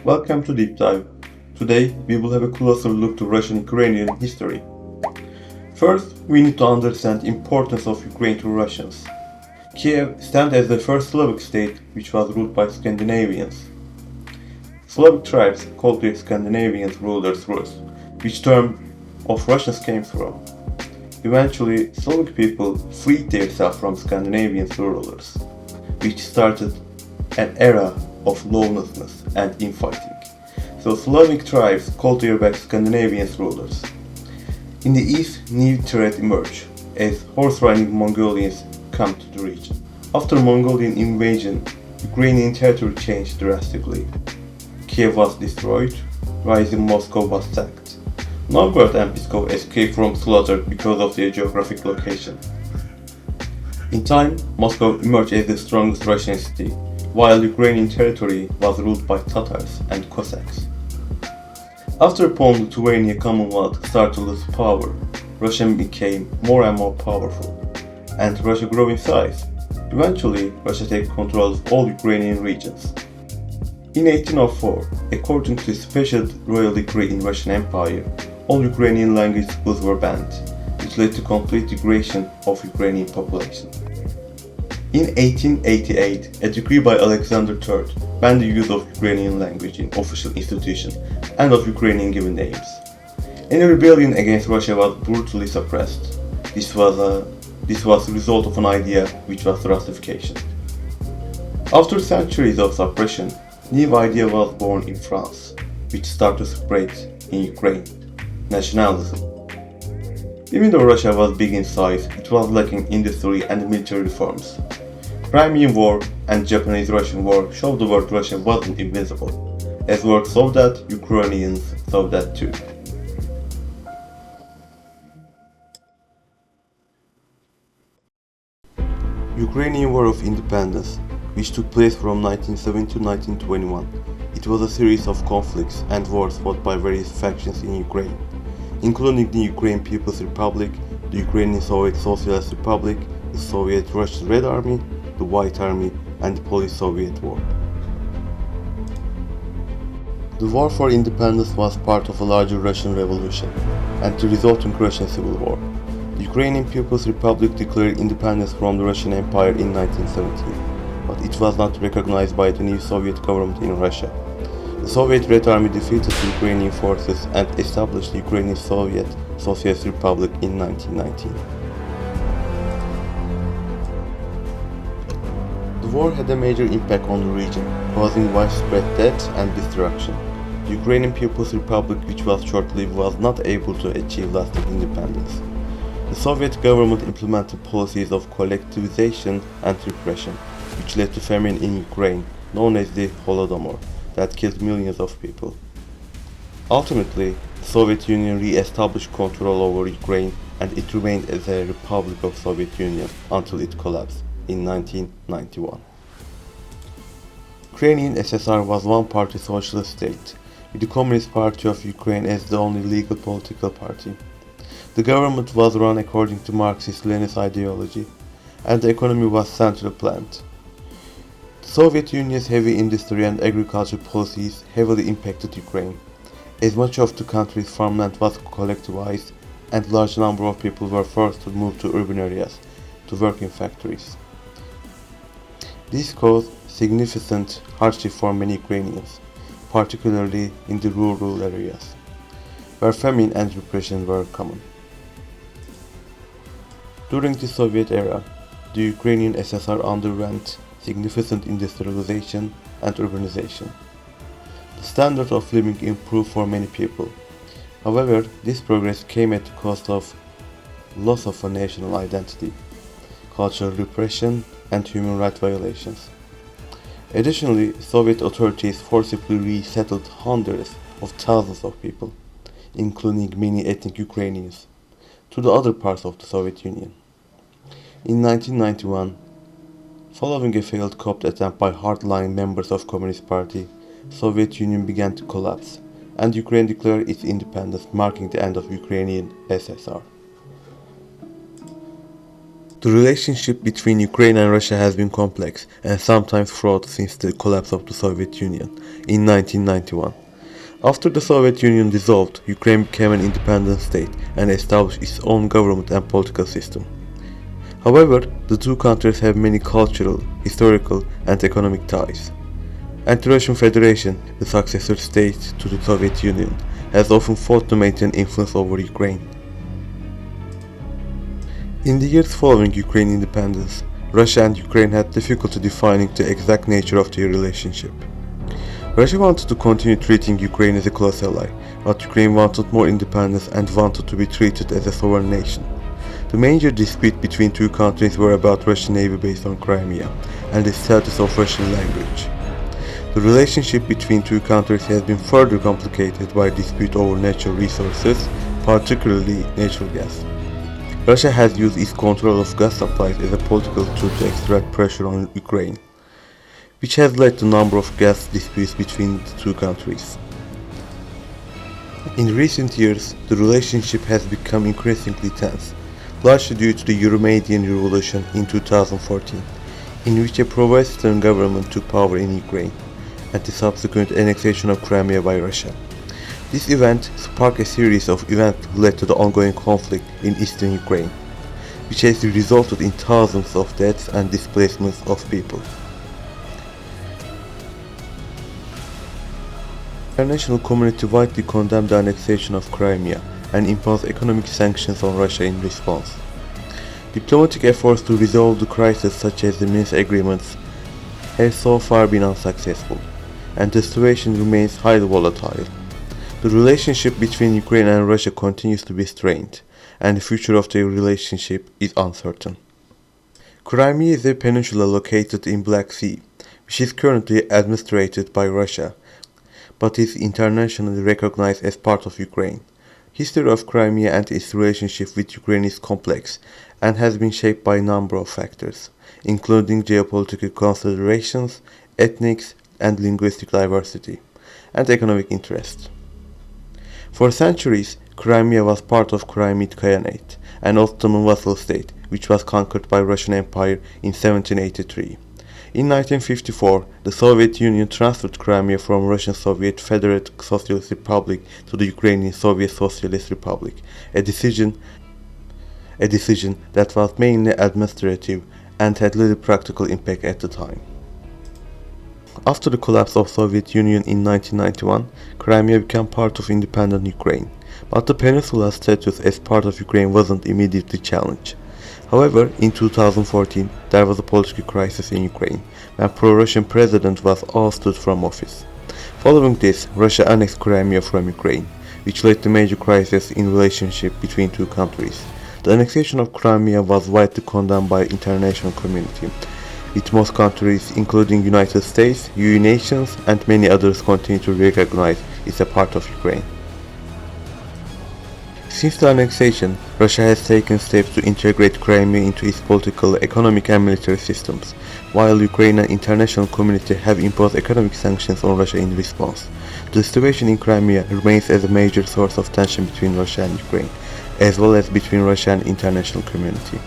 Welcome to Deep Dive. Today we will have a closer look to Russian Ukrainian history. First, we need to understand the importance of Ukraine to Russians. Kiev stands as the first Slavic state which was ruled by Scandinavians. Slavic tribes called the Scandinavian rulers Rus, which term of Russians came from. Eventually, Slavic people freed themselves from Scandinavian rulers, which started an era of lawlessness and infighting. So Slavic tribes called their back Scandinavian rulers. In the east, new threat emerged as horse-riding Mongolians come to the region. After Mongolian invasion, Ukrainian territory changed drastically. Kiev was destroyed, rising Moscow was sacked. Novgorod and Pskov escaped from slaughter because of their geographic location. In time, Moscow emerged as the strongest Russian city, while Ukrainian territory was ruled by Tatars and Cossacks. After Poland-Lithuania Commonwealth started to lose power, Russia became more and more powerful, and Russia grew in size. Eventually, Russia took control of all Ukrainian regions. In 1804, according to a special royal decree in Russian Empire, all Ukrainian language schools were banned, which led to complete degradation of Ukrainian population. In 1888, a decree by Alexander III banned the use of Ukrainian language in official institutions and of Ukrainian given names. Any rebellion against Russia was brutally suppressed. This was the result of an idea which was Russification. After centuries of suppression, new idea was born in France, which started to spread in Ukraine: nationalism. Even though Russia was big in size, it was lacking industry and military reforms. Crimean War and Japanese-Russian War showed the world Russia wasn't invincible. As world saw that, Ukrainians saw that too. Ukrainian War of Independence, which took place from 1917 to 1921. It was a series of conflicts and wars fought by various factions in Ukraine, including the Ukrainian People's Republic, the Ukrainian Soviet Socialist Republic, the Soviet Russian Red Army, the White Army, and the Polish-Soviet War. The War for Independence was part of a larger Russian Revolution and the resulting Russian Civil War. The Ukrainian People's Republic declared independence from the Russian Empire in 1917, but it was not recognized by the new Soviet government in Russia. The Soviet Red Army defeated the Ukrainian forces and established the Ukrainian Soviet Socialist Republic in 1919. The war had a major impact on the region, causing widespread death and destruction. The Ukrainian People's Republic, which was short-lived, was not able to achieve lasting independence. The Soviet government implemented policies of collectivization and repression, which led to famine in Ukraine, known as the Holodomor, that killed millions of people. Ultimately, the Soviet Union re-established control over Ukraine, and it remained as a Republic of Soviet Union until it collapsed in 1991. Ukrainian SSR was one-party socialist state, with the Communist Party of Ukraine as the only legal political party. The government was run according to Marxist-Leninist ideology, and the economy was centrally planned. The Soviet Union's heavy industry and agriculture policies heavily impacted Ukraine, as much of the country's farmland was collectivized and a large number of people were forced to move to urban areas to work in factories. This caused significant hardship for many Ukrainians, particularly in the rural areas, where famine and repression were common. During the Soviet era, the Ukrainian SSR underwent significant industrialization and urbanization. The standard of living improved for many people. However, this progress came at the cost of loss of a national identity, cultural repression, and human rights violations. Additionally, Soviet authorities forcibly resettled hundreds of thousands of people, including many ethnic Ukrainians, to the other parts of the Soviet Union. In 1991, following a failed coup attempt by hardline members of Communist Party, Soviet Union began to collapse, and Ukraine declared its independence, marking the end of Ukrainian SSR. The relationship between Ukraine and Russia has been complex and sometimes fraught since the collapse of the Soviet Union in 1991. After the Soviet Union dissolved, Ukraine became an independent state and established its own government and political system. However, the two countries have many cultural, historical, and economic ties. And the Russian Federation, the successor state to the Soviet Union, has often fought to maintain influence over Ukraine. In the years following Ukraine independence, Russia and Ukraine had difficulty defining the exact nature of their relationship. Russia wanted to continue treating Ukraine as a close ally, but Ukraine wanted more independence and wanted to be treated as a sovereign nation. The major dispute between two countries were about Russian navy based on Crimea and the status of Russian language. The relationship between two countries has been further complicated by dispute over natural resources, particularly natural gas. Russia has used its control of gas supplies as a political tool to exert pressure on Ukraine, which has led to a number of gas disputes between the two countries. In recent years, the relationship has become increasingly tense, largely due to the Euromaidan Revolution in 2014, in which a pro-Western government took power in Ukraine, and the subsequent annexation of Crimea by Russia. This event sparked a series of events that led to the ongoing conflict in eastern Ukraine, which has resulted in thousands of deaths and displacements of people. The international community widely condemned the annexation of Crimea and imposed economic sanctions on Russia in response. Diplomatic efforts to resolve the crisis, such as the Minsk agreements, have so far been unsuccessful, and the situation remains highly volatile. The relationship between Ukraine and Russia continues to be strained, and the future of their relationship is uncertain. Crimea is a peninsula located in Black Sea, which is currently administered by Russia, but is internationally recognized as part of Ukraine. History of Crimea and its relationship with Ukraine is complex and has been shaped by a number of factors, including geopolitical considerations, ethnic and linguistic diversity, and economic interest. For centuries, Crimea was part of Crimean Khaganate, an Ottoman vassal state which was conquered by Russian Empire in 1783. In 1954, the Soviet Union transferred Crimea from Russian Soviet Federated Socialist Republic to the Ukrainian Soviet Socialist Republic, a decision that was mainly administrative and had little practical impact at the time. After the collapse of the Soviet Union in 1991, Crimea became part of independent Ukraine, but the peninsula's status as part of Ukraine wasn't immediately challenged. However, in 2014, there was a political crisis in Ukraine, when pro-Russian president was ousted from office. Following this, Russia annexed Crimea from Ukraine, which led to major crisis in relationship between two countries. The annexation of Crimea was widely condemned by the international community, with most countries, including United States, EU nations, and many others, continue to recognize it as a part of Ukraine. Since the annexation, Russia has taken steps to integrate Crimea into its political, economic, and military systems, while Ukraine and international community have imposed economic sanctions on Russia in response. The situation in Crimea remains as a major source of tension between Russia and Ukraine, as well as between Russia and international community.